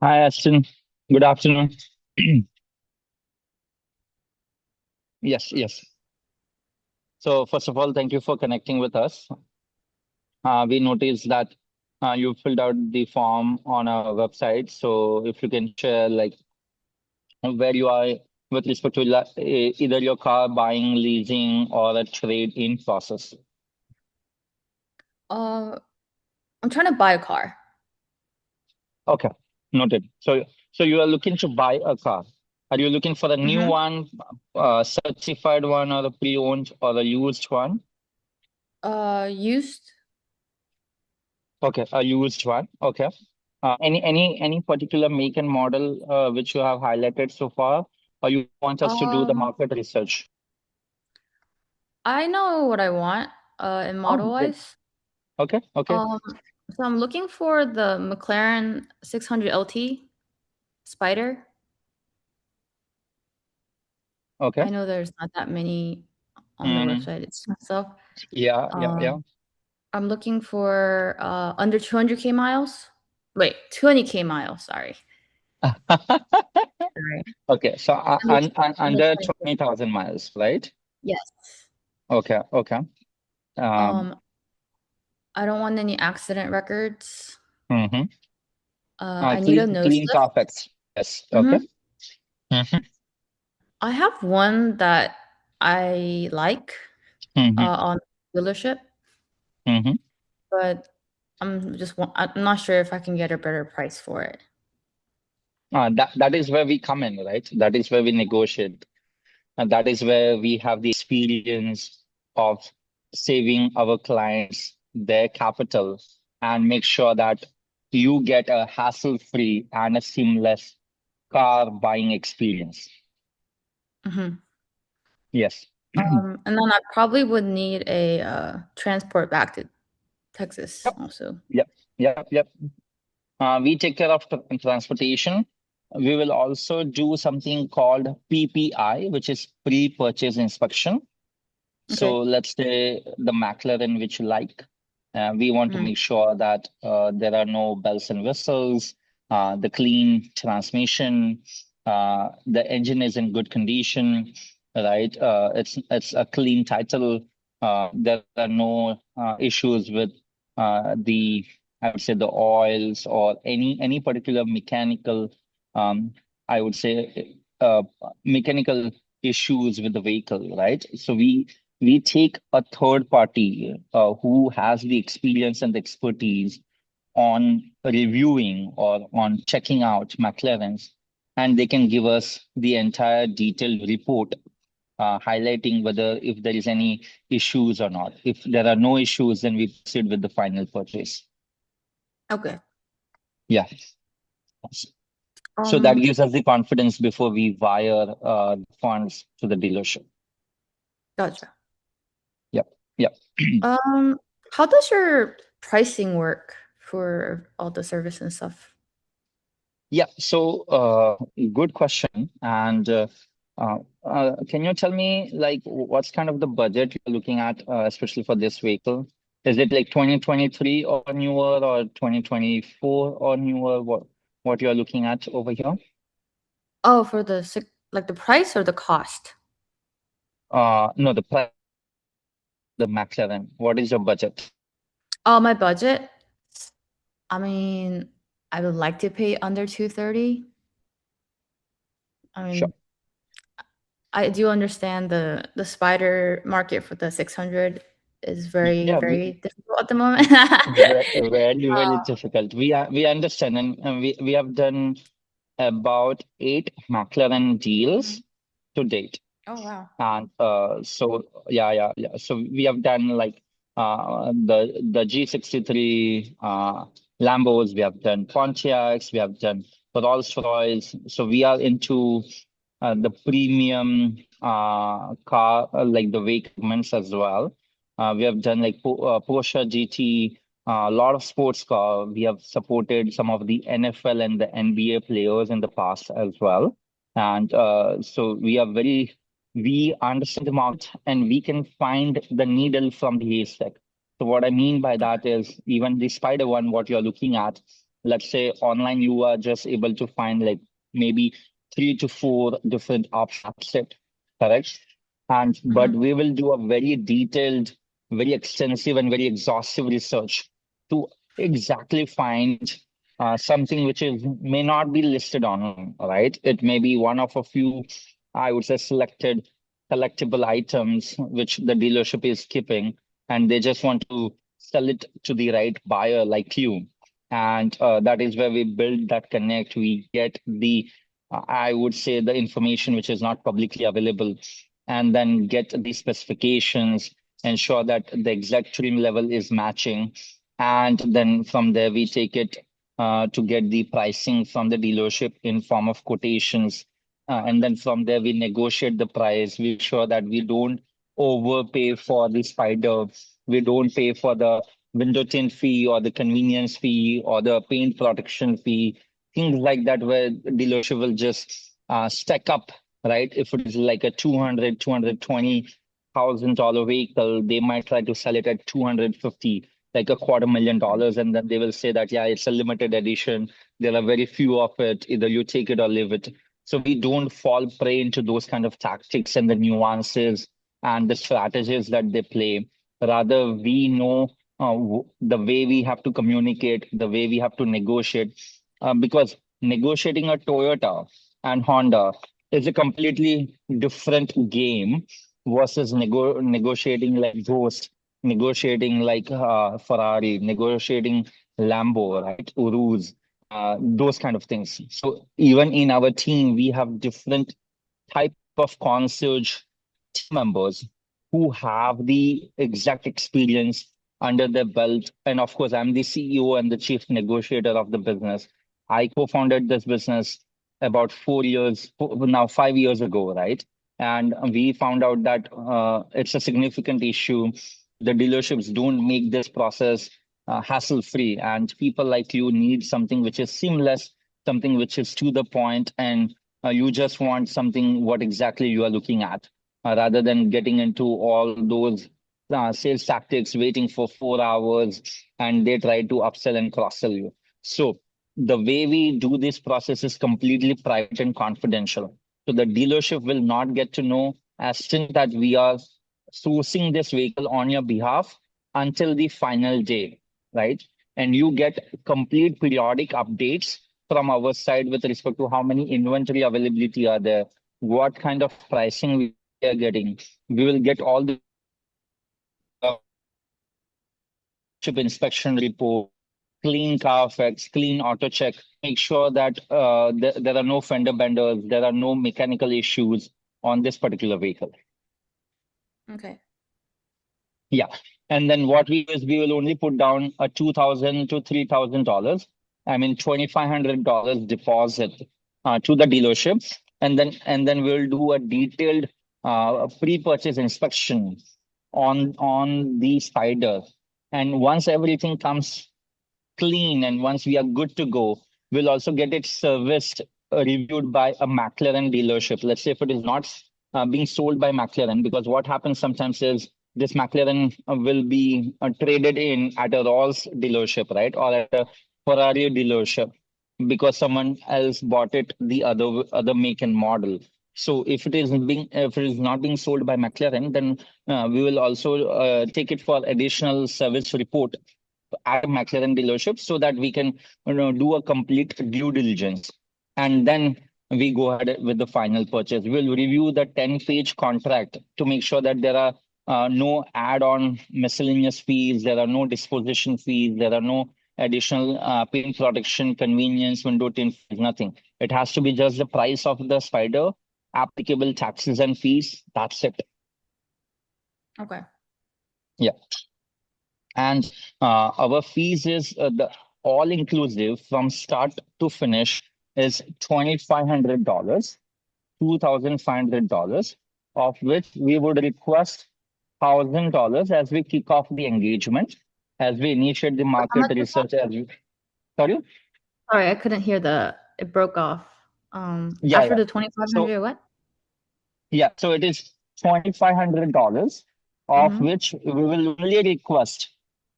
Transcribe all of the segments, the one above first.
Hi, Aston. Good afternoon. Yes, yes. So first of all, thank you for connecting with us. We noticed that you filled out the form on our website. So if you can share like where you are with respect to either your car buying, leasing, or a trade-in process. Uh, I'm trying to buy a car. Okay, noted. So you are looking to buy a car. Are you looking for a new Mm-hmm. one, certified one, or a pre-owned, or a used one? Used. Okay, a used one. Okay. Any particular make and model which you have highlighted so far, or you want us to do the Um, market research? I know what I want, in Oh, great. model-wise. Okay, okay, Um, so I'm looking for the McLaren 600 LT Spider. okay. I know there's not that many on the Mm, website itself. yeah, yeah, yeah. Um, I'm looking for under 200K miles. Wait, 20K miles, sorry. Sorry. Okay, so Under, under under 20K. 20,000 miles, right? Yes. Okay, okay. Um, Um, I don't want any accident records. mhm. I need a nose Clean lift. Carfax. Yes, okay. Mm-hmm. Mm-hmm. I have one that I like Mm-hmm. on dealership, Mm-hmm. but I'm not sure if I can get a better price for it. That is where we come in, right? That is where we negotiate. And that is where we have the experience of saving our clients their capital and make sure that you get a hassle-free and a seamless car buying experience. Hmm. Yes. And then I probably would need a transport back to Texas Yep. also. Yep. Yep. Yep. We take care of transportation. We will also do something called PPI, which is pre-purchase inspection. Okay. So let's say the McLaren which you like, we want to Mm. make sure that there are no bells and whistles, the clean transmission, the engine is in good condition, right? It's a clean title. There are no issues with the I would say the oils or any particular mechanical um, I would say mechanical issues with the vehicle, right? So we take a third party who has the experience and the expertise on reviewing or on checking out McLarens, and they can give us the entire detailed report, highlighting whether if there is any issues or not. If there are no issues, then we proceed with the final purchase. Okay. Yeah. So that Um, gives us the confidence before we wire funds to the dealership. gotcha. Yep. Yep. Um, how does your pricing work for all the service and stuff? Yeah, so good question. And can you tell me like what's kind of the budget you're looking at, especially for this vehicle? Is it like 2023 or newer or 2024 or newer? What you're looking at over here? Oh, for like the price or the cost? No, the price, the McLaren. What is your budget? Oh, my budget. I mean, I would like to pay under 230. I Sure. mean, I do understand the spider market for the 600 is very, Yeah, very difficult at the moment. very, very difficult. We understand, and we have done about 8 McLaren deals to date. Oh, wow. And so yeah. So we have done like the G63 Lambos, we have done Pontiacs, we have done Rolls-Royce. So we are into the premium car like the vehicles as well. We have done like Porsche GT, a lot of sports car. We have supported some of the NFL and the NBA players in the past as well. And so we understand the market and we can find the needle from the haystack. So what I mean by that is even the Spider one, what you're looking at, let's say online, you are just able to find like maybe 3 to 4 different options, correct? And but Mhm. we will do a very detailed, very extensive, and very exhaustive research to exactly find something which is may not be listed online, right? It may be one of a few, I would say, selected collectible items which the dealership is keeping, and they just want to sell it to the right buyer like you. And that is where we build that connect. We get the, I would say, the information which is not publicly available, and then get the specifications, ensure that the exact trim level is matching. And then from there, we take it to get the pricing from the dealership in form of quotations. And then from there, we negotiate the price. We ensure that we don't overpay for the spider. We don't pay for the window tint fee or the convenience fee or the paint protection fee, things like that, where the dealership will just stack up, right? If it is like a 200, $220,000 vehicle, they might try to sell it at 250, like a $250,000. And then they will say that, yeah, it's a limited edition. There are very few of it. Either you take it or leave it. So we don't fall prey into those kind of tactics and the nuances and the strategies that they play. Rather, we know the way we have to communicate, the way we have to negotiate, because negotiating a Toyota and Honda is a completely different game versus negotiating like Ghost, negotiating like Ferrari, negotiating Lambo, right? Urus, those kind of things. So even in our team, we have different type of concierge team members who have the exact experience under their belt. And of course, I'm the CEO and the chief negotiator of the business. I co-founded this business about 4 years, now 5 years ago, right? And we found out that it's a significant issue. The dealerships don't make this process hassle-free, and people like you need something which is seamless, something which is to the point, and you just want something what exactly you are looking at, rather than getting into all those sales tactics, waiting for 4 hours, and they try to upsell and cross sell you. So the way we do this process is completely private and confidential. So the dealership will not get to know as soon that we are sourcing this vehicle on your behalf until the final day, right? And you get complete periodic updates from our side with respect to how many inventory availability are there, what kind of pricing we are getting. We will get all the chip inspection report, clean Carfax, clean auto check, make sure that there are no fender benders, there are no mechanical issues on this particular vehicle. Okay. Yeah. And then what we do is we will only put down a $2,000 to $3,000. I mean, $2,500 deposit to the dealership. And then we'll do a detailed pre-purchase inspection on the spider. And once everything comes clean and once we are good to go, we'll also get it serviced, reviewed by a McLaren dealership. Let's say if it is not being sold by McLaren, because what happens sometimes is this McLaren will be traded in at a Rolls dealership, right? Or at a Ferrari dealership because someone else bought it the other make and model. So if it is not being sold by McLaren, then we will also take it for additional service report at a McLaren dealership so that we can do a complete due diligence. And then we go ahead with the final purchase. We'll review the 10-page contract to make sure that there are no add-on miscellaneous fees, there are no disposition fees, there are no additional paint protection, convenience, window tint fees, nothing. It has to be just the price of the spider, applicable taxes and fees. That's it. Okay. Yeah. And our fees is the all inclusive from start to finish is $2,500, $2,500, of which we would request $1,000 as we kick off the engagement, as we initiate the How market much was that? research. Sorry? Sorry, I couldn't hear it broke off. Yeah, After yeah. the 2,500, what? Yeah, so it is $2,500, of Mm-hmm. which we will only request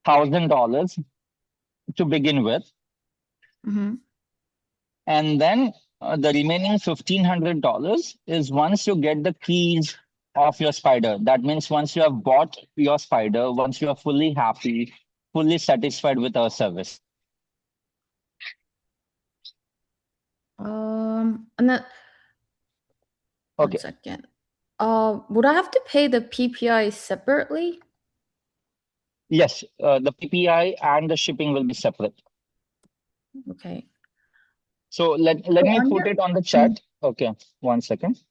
$1,000 to begin with. Mm-hmm. And then the remaining $1,500 is once you get the keys of your spider. That means once you have bought your spider, once you are fully happy, fully satisfied with our service. And then one Okay. second. Would I have to pay the PPI separately? Yes, the PPI and the shipping will be separate. Okay. So let me on put your- it on the chat. Okay, 1 second.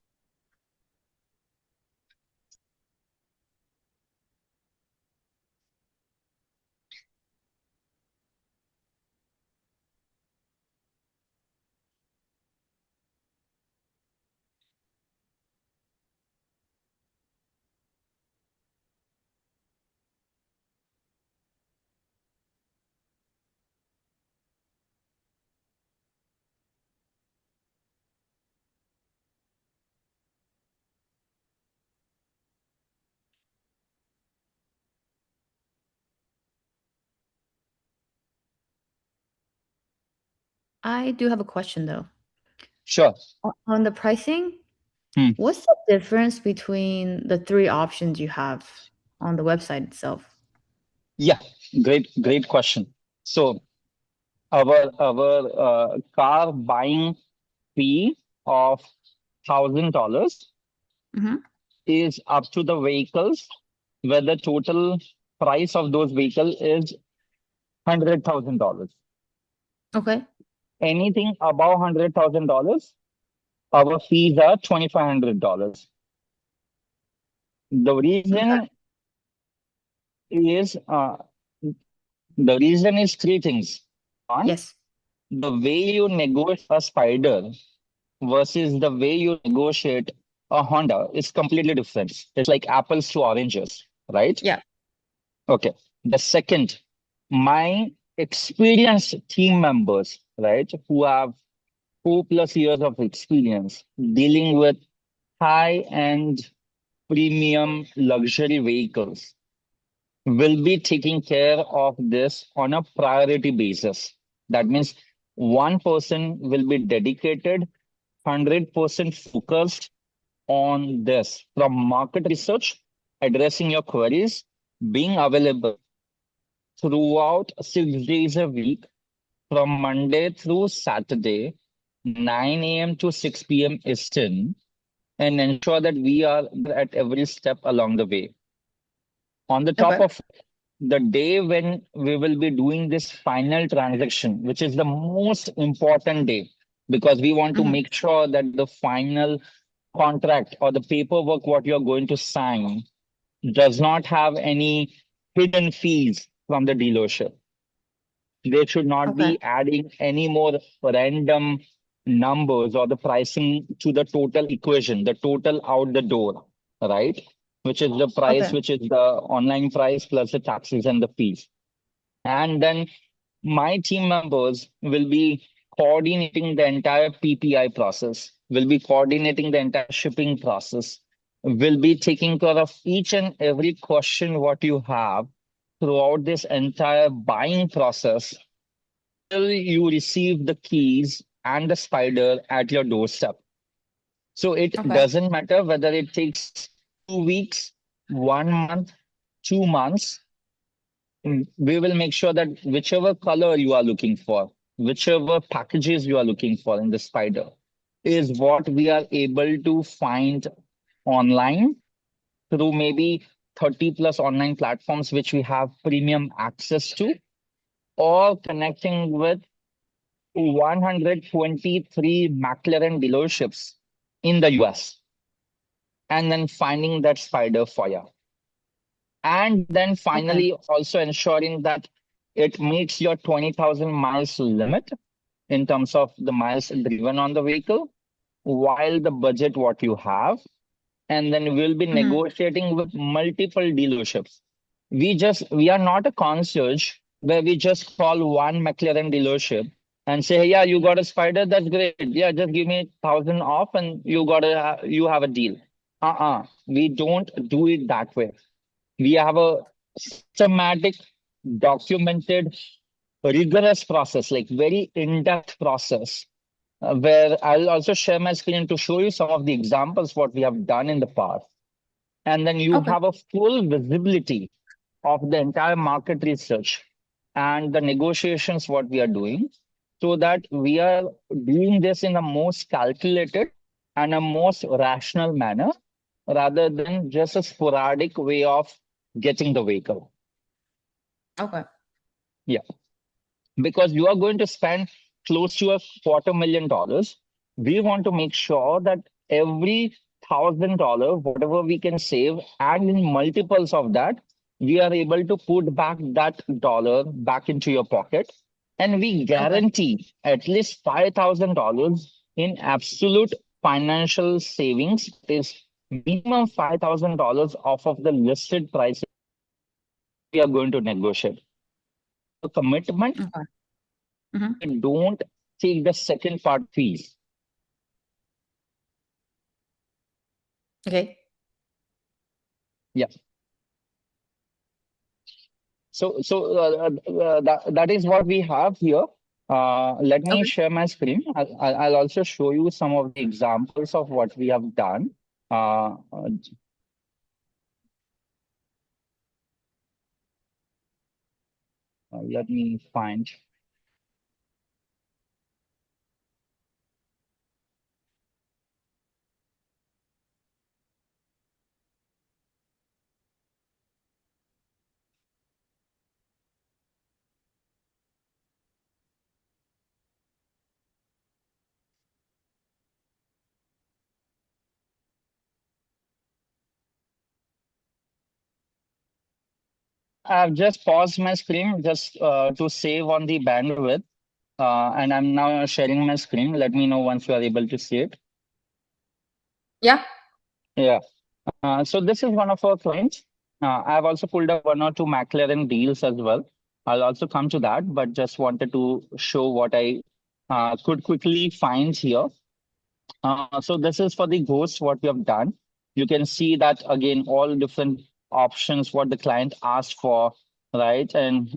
I do have a question though. Sure. On the pricing, Hmm. what's the difference between the three options you have on the website itself? Yeah, great question. So our car buying fee of $1,000 Mm-hmm. is up to the vehicles, where the total price of those vehicles is $100,000. Okay. Anything above $100,000, our fees are $2,500. The Okay. reason is three things. One, Yes. the way you negotiate a spider versus the way you negotiate a Honda is completely different. It's like apples to oranges, right? Yeah. Okay. The second, my experienced team members, right, who have 4+ years of experience dealing with high-end premium luxury vehicles, will be taking care of this on a priority basis. That means one person will be dedicated, 100% focused on this from market research, addressing your queries, being available throughout 6 days a week from Monday through Saturday, 9 a.m. to 6 p.m. Eastern, and ensure that we are at every step along the way. On the top Okay. of the day when we will be doing this final transaction, which is the most important day, because we want to Mm-hmm. make sure that the final contract or the paperwork what you're going to sign does not have any hidden fees from the dealership. They should not Okay. be adding any more random numbers or the pricing to the total equation, the total out the door, right? Which is the price, Okay. which is the online price plus the taxes and the fees. And then my team members will be coordinating the entire PPI process, will be coordinating the entire shipping process, will be taking care of each and every question what you have throughout this entire buying process till you receive the keys and the spider at your doorstep. So it Okay. doesn't matter whether it takes 2 weeks, 1 month, 2 months. We will make sure that whichever color you are looking for, whichever packages you are looking for in the spider, is what we are able to find online through maybe 30 plus online platforms which we have premium access to, or connecting with 123 McLaren dealerships in the US, and then finding that spider for you. And then Okay. finally, also ensuring that it meets your 20,000 miles limit in terms of the miles driven on the vehicle, while the budget what you have. And then we'll be Mm-hmm. negotiating with multiple dealerships. We are not a concierge where we just call one McLaren dealership and say, "Hey, yeah, you got a spider, that's great. Yeah, just give me 1,000 off and you have a deal." We don't do it that way. We have a systematic, documented rigorous process, like very in-depth process, where I'll also share my screen to show you some of the examples what we have done in the past. And then you Okay. have a full visibility of the entire market research and the negotiations what we are doing, so that we are doing this in a most calculated and a most rational manner rather than just a sporadic way of getting the vehicle. Okay. Yeah, because you are going to spend close to $250,000. We want to make sure that every $1,000, whatever we can save, and in multiples of that, we are able to put back that dollar back into your pocket. And we Okay. guarantee at least $5,000 in absolute financial savings. Is minimum $5,000 off of the listed price we are going to negotiate. The commitment, Okay. Mm-hmm. don't take the second part fees. Okay. Yeah. So that is what we have here. Let me Okay. share my screen. I'll also show you some of the examples of what we have done. Let me find. I've just paused my screen just to save on the bandwidth. And I'm now sharing my screen. Let me know once you are able to see it. Yeah. Yeah. So this is one of our clients. I've also pulled up one or two McLaren deals as well. I'll also come to that, but just wanted to show what I could quickly find here. So this is for the ghost, what we have done. You can see that again, all different options, what the client asked for, right? And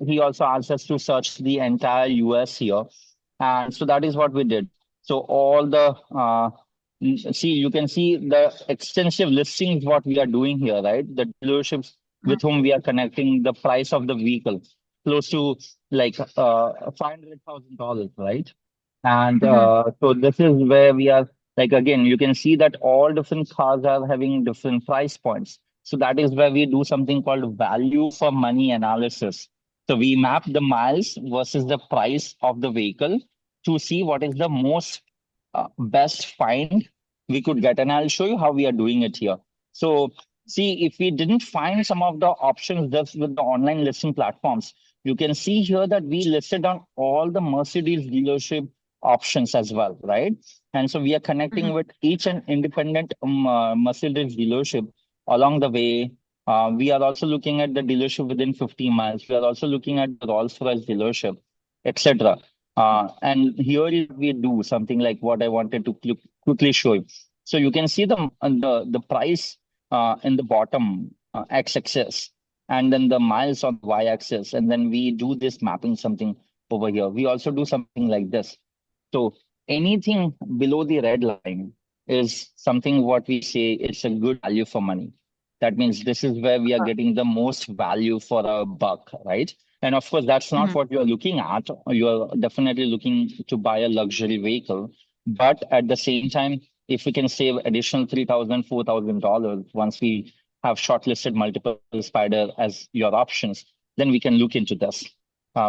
he also asked us to search the entire US here. And so that is what we did. So all the, see, you can see the extensive listings, what we are doing here, right? The dealerships with whom we are connecting, the price of the vehicle, close to like $500,000, right? And Mm-hmm. so this is where we are, like, again, you can see that all different cars are having different price points. So that is where we do something called value for money analysis. So we map the miles versus the price of the vehicle to see what is the most best find we could get. And I'll show you how we are doing it here. So see, if we didn't find some of the options just with the online listing platforms, you can see here that we listed on all the Mercedes dealership options as well, right? And so we are connecting with each and independent Mercedes dealership along the way. We are also looking at the dealership within 50 miles. We are also looking at the Rolls-Royce dealership, etc. And here is we do something like what I wanted to quickly show you. So you can see the price in the bottom x-axis, and then the miles on the y-axis, and then we do this mapping something over here. We also do something like this. So anything below the red line is something what we say it's a good value for money. That means this is where we are getting the most value for a buck, right? And of course, that's not Mm-hmm. what you're looking at. You're definitely looking to buy a luxury vehicle. But at the same time, if we can save additional $3,000, $4,000 once we have shortlisted multiple spider as your options, then we can look into this.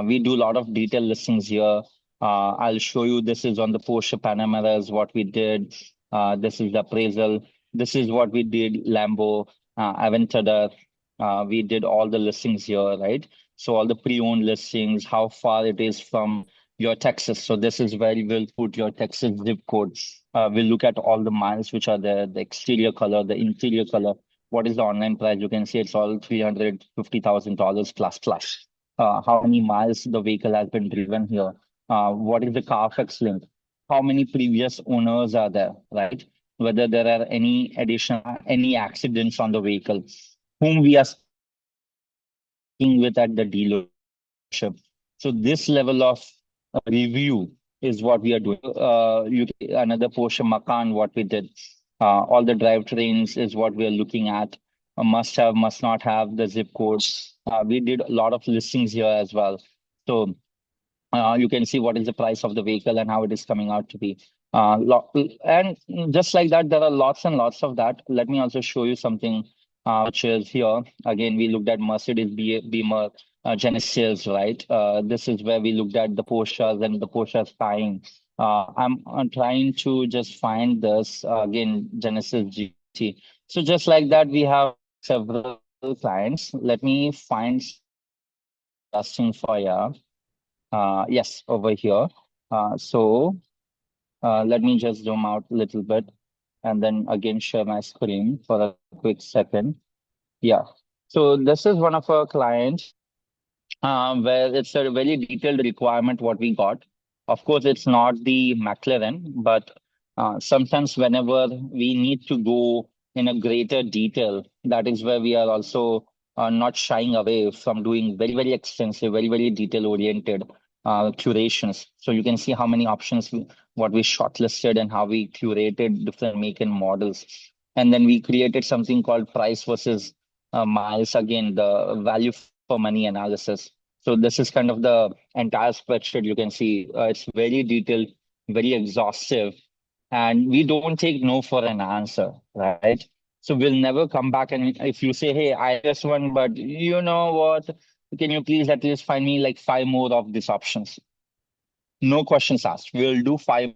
We do a lot of detailed listings here. I'll show you, this is on the Porsche Panameras, what we did. This is the appraisal. This is what we did, Lambo, Aventador. We did all the listings here, right? So all the pre-owned listings, how far it is from your Texas. So this is where you will put your Texas zip code. We'll look at all the miles which are there, the exterior color, the interior color. What is the online price? You can see it's all $350,000 plus. How many miles the vehicle has been driven here? What is the Carfax link? How many previous owners are there, right? Whether there are any additional, any accidents on the vehicle, whom we are speaking with at the dealership. So this level of review is what we are doing. Another Porsche Macan, what we did. All the drivetrains is what we are looking at. Must have, must not have the zip codes. We did a lot of listings here as well. So you can see what is the price of the vehicle and how it is coming out to be. And just like that, there are lots and lots of that. Let me also show you something which is here. Again, we looked at Mercedes, Beamer, Genesis, right? This is where we looked at the Porsches and the Porsche buying. I'm trying to just find this again, Genesis GT. So just like that, we have several clients. Let me find testing for you. Yes, over here. Let me just zoom out a little bit and then again share my screen for a quick second. Yeah. So this is one of our clients where it's a very detailed requirement what we got. Of course, it's not the McLaren, but sometimes whenever we need to go in a greater detail, that is where we are also not shying away from doing very, very extensive, very, very detail-oriented curations. So you can see how many options what we shortlisted and how we curated different make and models. And then we created something called price versus miles, again, the value for money analysis. So this is kind of the entire spreadsheet. You can see it's very detailed, very exhaustive, and we don't take no for an answer, right? So we'll never come back and if you say, hey, I just won, but you know what? Can you please at least find me like 5 more of these options? No questions asked. We'll do 5.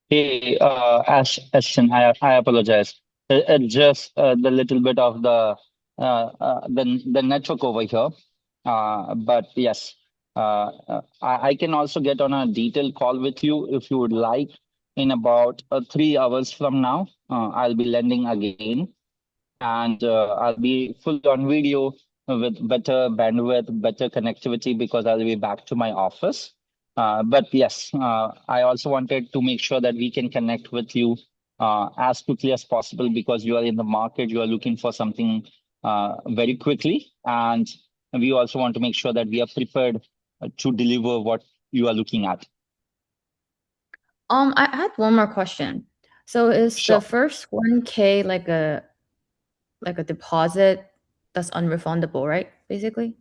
Hey, Ashton, I apologize. Just the little bit of the network over here. But yes, I can also get on a detailed call with you if you would like. In about 3 hours from now, I'll be landing again, and I'll be full on video with better bandwidth, better connectivity because I'll be back to my office. But yes, I also wanted to make sure that we can connect with you as quickly as possible because you are in the market, you are looking for something very quickly, and we also want to make sure that we are prepared to deliver what you are looking at. I had one more question. So is the Sure. first 1K like a deposit that's unrefundable, right? Basically.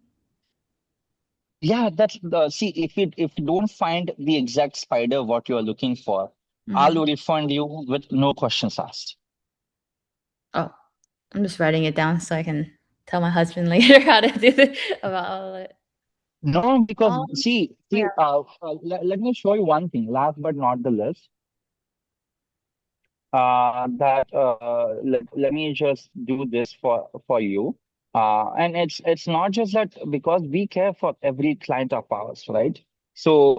Yeah, that's the see if you don't find the exact spider what you are looking for, Mhm. I'll refund you with no questions asked. Oh, I'm just writing it down so I can tell my husband later how to do it about all of it. No, because Um, see, yeah. let me show you one thing, last but not the least. That let me just do this for you. And it's not just that because we care for every client of ours, right? So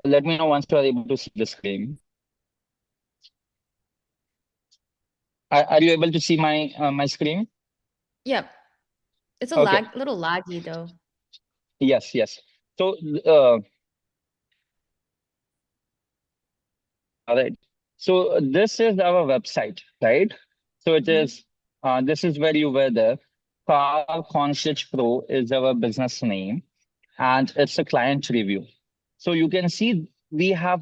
let me know once you are able to see the screen. Are you able to see my screen? Yep. It's a Okay. little laggy though. Yes, yes. So, uh, all right. So this is our website, right? So it Mhm. is, this is where you were there. Car Concierge Pro is our business name, and it's a client review. So you can see we have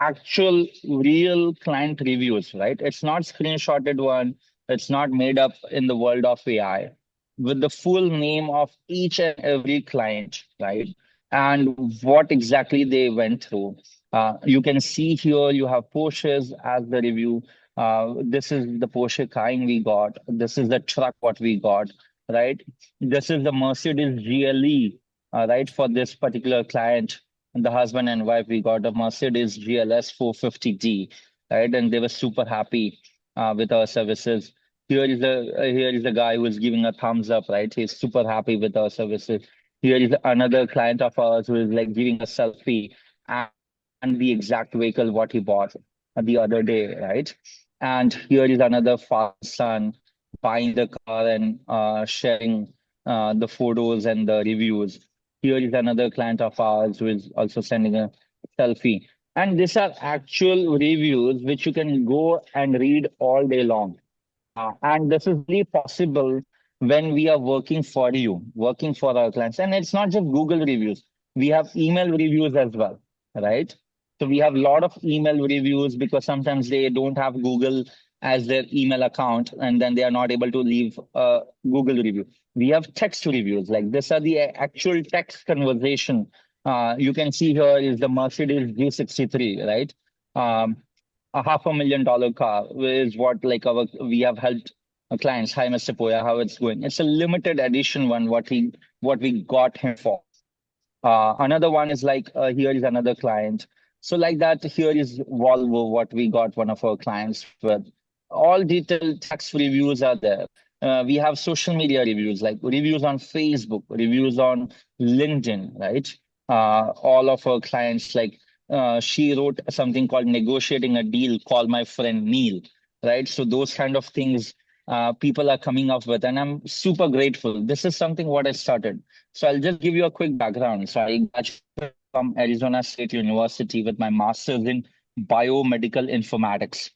actual real client reviews, right? It's not screenshotted one. It's not made up in the world of AI with the full name of each and every client, right? And what exactly they went through. You can see here you have Porsches as the review. This is the Porsche Cayenne we got. This is the truck what we got, right? This is the Mercedes GLE, right? For this particular client, the husband and wife, we got a Mercedes GLS 450D, right? And they were super happy with our services. Here is the guy who is giving a thumbs up, right? He's super happy with our services. Here is another client of ours who is like giving a selfie and the exact vehicle what he bought the other day, right? And here is another father son buying the car and sharing the photos and the reviews. Here is another client of ours who is also sending a selfie. And these are actual reviews which you can go and read all day long. And this is really possible when we are working for you, working for our clients. And it's not just Google reviews. We have email reviews as well, right? So we have a lot of email reviews because sometimes they don't have Google as their email account, and then they are not able to leave a Google review. We have text reviews, like this are the actual text conversation. You can see here is the Mercedes G63, right? A $500,000 car is what like we have helped our clients. Hi, Mr. Poya, how it's going? It's a limited edition one, what we got him for. Another one is like here is another client. So like that, here is Volvo, what we got one of our clients with. All detailed text reviews are there. We have social media reviews, like reviews on Facebook, reviews on LinkedIn, right? All of our clients, like she wrote something called negotiating a deal, call my friend Neil, right? So those kind of things people are coming up with, and I'm super grateful. This is something what I started. So I'll just give you a quick background. So I graduated from Arizona State University with my master's in biomedical informatics.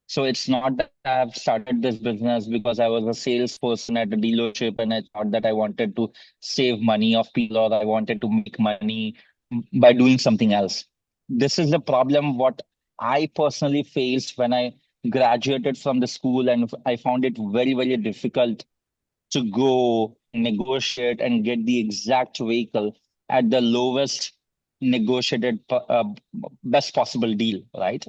So it's not that I've started this business because I was a salesperson at a dealership and I thought that I wanted to save money of people or I wanted to make money by doing something else. This is the problem what I personally faced when I graduated from the school, and I found it very, very difficult to go negotiate and get the exact vehicle at the lowest negotiated best possible deal, right?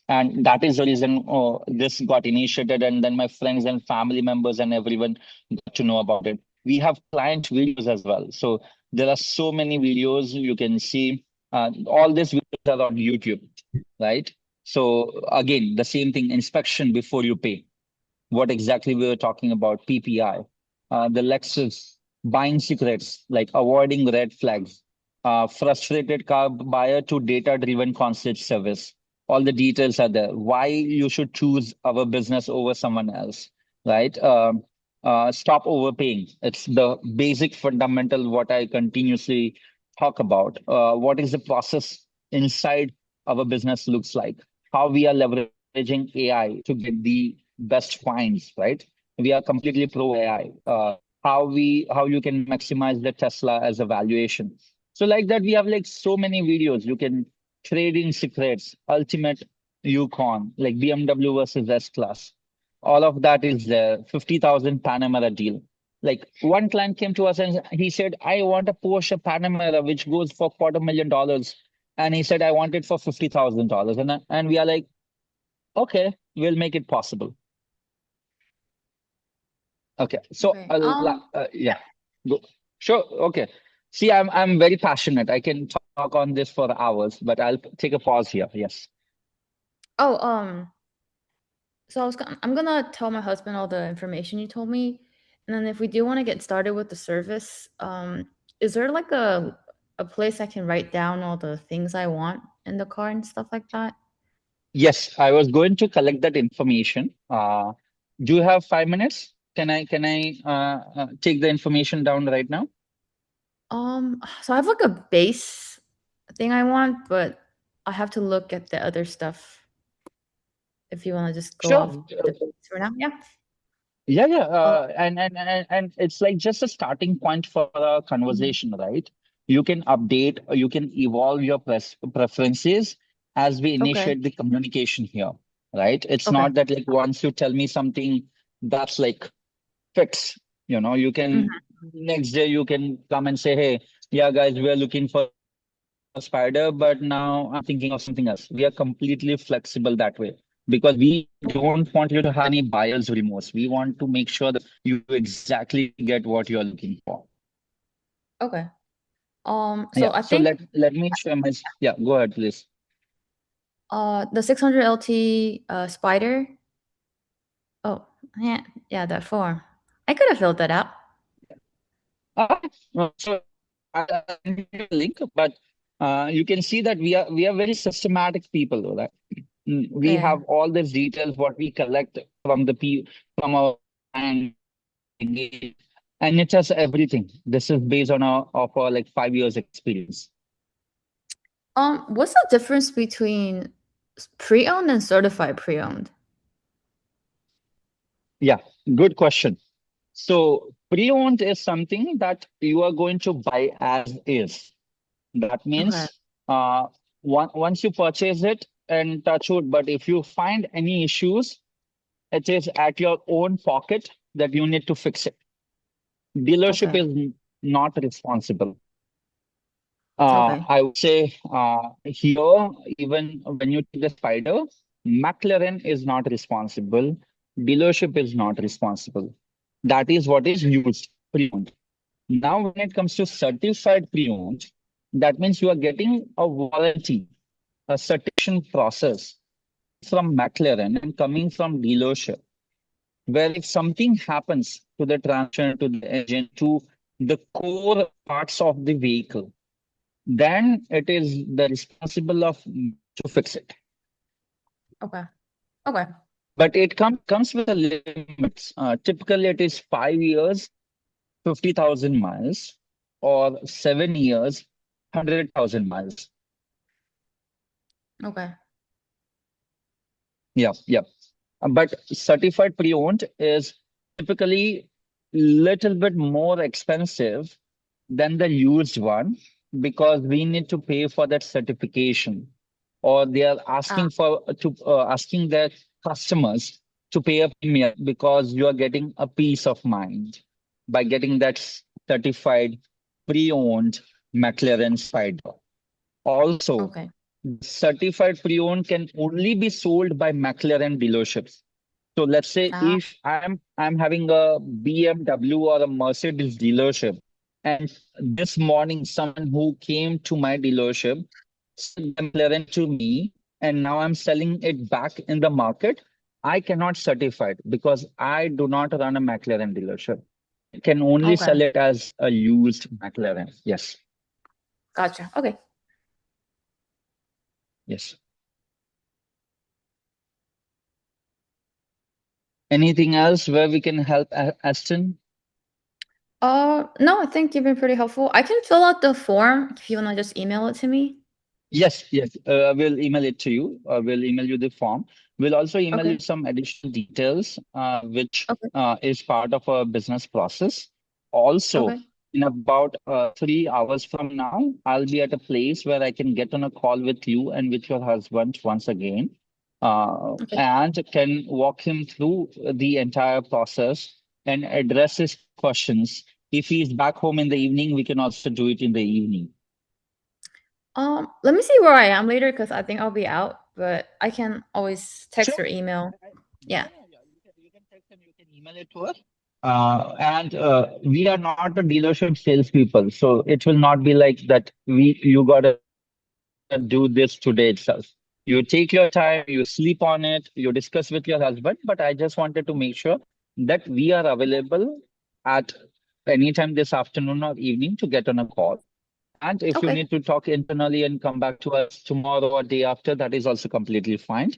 And that is the reason this got initiated, and then my friends and family members and everyone got to know about it. We have client videos as well, so there are so many videos you can see. All these videos are on YouTube, right? So again, the same thing: inspection before you pay, what exactly we were talking about, PPI, the Lexus, buying secrets, like avoiding red flags, frustrated car buyer to data-driven concierge service. All the details are there. Why you should choose our business over someone else, right? Stop overpaying. It's the basic fundamental what I continuously talk about. What is the process inside our business looks like? How we are leveraging AI to get the best finds, right? We are completely pro AI. How you can maximize the Tesla as a valuation. So like that, we have like so many videos. You can trade in secrets, ultimate Yukon, like BMW versus S-Class. All of that is there. 50,000 Panamera deal. Like one client came to us and he said, I want a Porsche Panamera, which goes for $250,000. And he said, I want it for $50,000. And we are like, okay, we'll make it possible. Okay, so Okay. yeah, go. Sure. Okay. See, I'm very passionate. I can talk on this for hours, but I'll take a pause here. Yes. Oh, so I'm gonna tell my husband all the information you told me, and then if we do want to get started with the service, is there like a place I can write down all the things I want in the car and stuff like that? Yes, I was going to collect that information. Do you have 5 minutes? Can I take the information down right now? So I have like a base thing I want, but I have to look at the other stuff if you want to just go off Sure. the base for now. Yeah. Yeah, yeah, Uh, and it's like just a starting point for a mhm. conversation, right? You can update, or you can evolve your preferences as we Okay. initiate the communication here, right? It's Okay. not that like once you tell me something, that's like fixed. You can Mhm. next day you can come and say, hey, yeah, guys, we're looking for a spider, but now I'm thinking of something else. We are completely flexible that way because we don't want you to have any buyer's remorse. We want to make sure that you exactly get what you're looking for. Okay. Yeah. So I So think let me share my. Yeah. Go ahead, please. the 600 LT spider. Oh, yeah, that form. I could have filled that out. Uh, so I'll give you a link, but you can see that we are very systematic people, right? We Yeah. have all these details what we collect from from our and and it has everything. This is based on our like 5 years experience. What's the difference between pre-owned and certified pre-owned? Yeah, good question. So pre-owned is something that you are going to buy as is. That Okay. means once you purchase it and touch wood, but if you find any issues, it is at your own pocket that you need to fix it. Dealership Okay. is not responsible. Okay. I would say here, even when you take the Spider, McLaren is not responsible. Dealership is not responsible. That is what is used pre-owned. Now, when it comes to certified pre-owned, that means you are getting a warranty, a certification process from McLaren and coming from dealership, where if something happens to the transmission, to the engine, to the core parts of the vehicle, then it is the responsible of to fix it. Okay. Okay. But it comes with a limits. Typically, it is 5 years, 50,000 miles, or 7 years, 100,000 miles. Okay. Yeah, yeah. But certified pre-owned is typically little bit more expensive than the used one because we need to pay for that certification, or they are Ah, asking their customers to pay a premium because you are getting a peace of mind by getting that certified pre-owned McLaren Spider. Also, okay. certified pre-owned can only be sold by McLaren dealerships. So let's say Ah, if I'm having a BMW or a Mercedes dealership, and this morning someone who came to my dealership sold the McLaren to me, and now I'm selling it back in the market, I cannot certify it because I do not run a McLaren dealership. I can only okay. sell it as a used McLaren. Yes, Gotcha. Okay. yes. Anything else where we can help, Aston? No, I think you've been pretty helpful. I can fill out the form if you want to just email it to me. Yes, yes. We'll email it to you. We'll email you the form. We'll also email Okay. you some additional details, which Okay. is part of our business process. Also, Okay. in about 3 hours from now, I'll be at a place where I can get on a call with you and with your husband once again, Okay. and can walk him through the entire process and address his questions. If he's back home in the evening, we can also do it in the evening. Let me see where I am later because I think I'll be out, but I can always text Sure. or email. Yeah, Yeah. yeah, yeah. You can text and you can email it to us. And we are not a dealership salespeople, so it will not be like that. You gotta do this today itself. You take your time, you sleep on it, you discuss with your husband. But I just wanted to make sure that we are available at any time this afternoon or evening to get on a call. And if you Okay. need to talk internally and come back to us tomorrow or day after, that is also completely fine.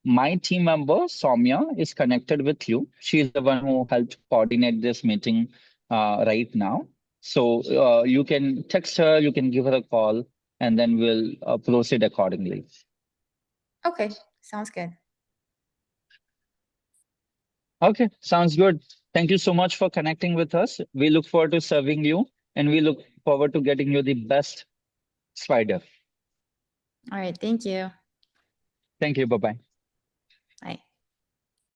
My team member, Soumya, is connected with you. She is the one who helped coordinate this meeting right now. So you can text her, you can give her a call, and then we'll proceed accordingly. Okay. Sounds good. Okay, sounds good. Thank you so much for connecting with us. We look forward to serving you, and we look forward to getting you the best spider. All right. Thank you. Thank you. Bye bye.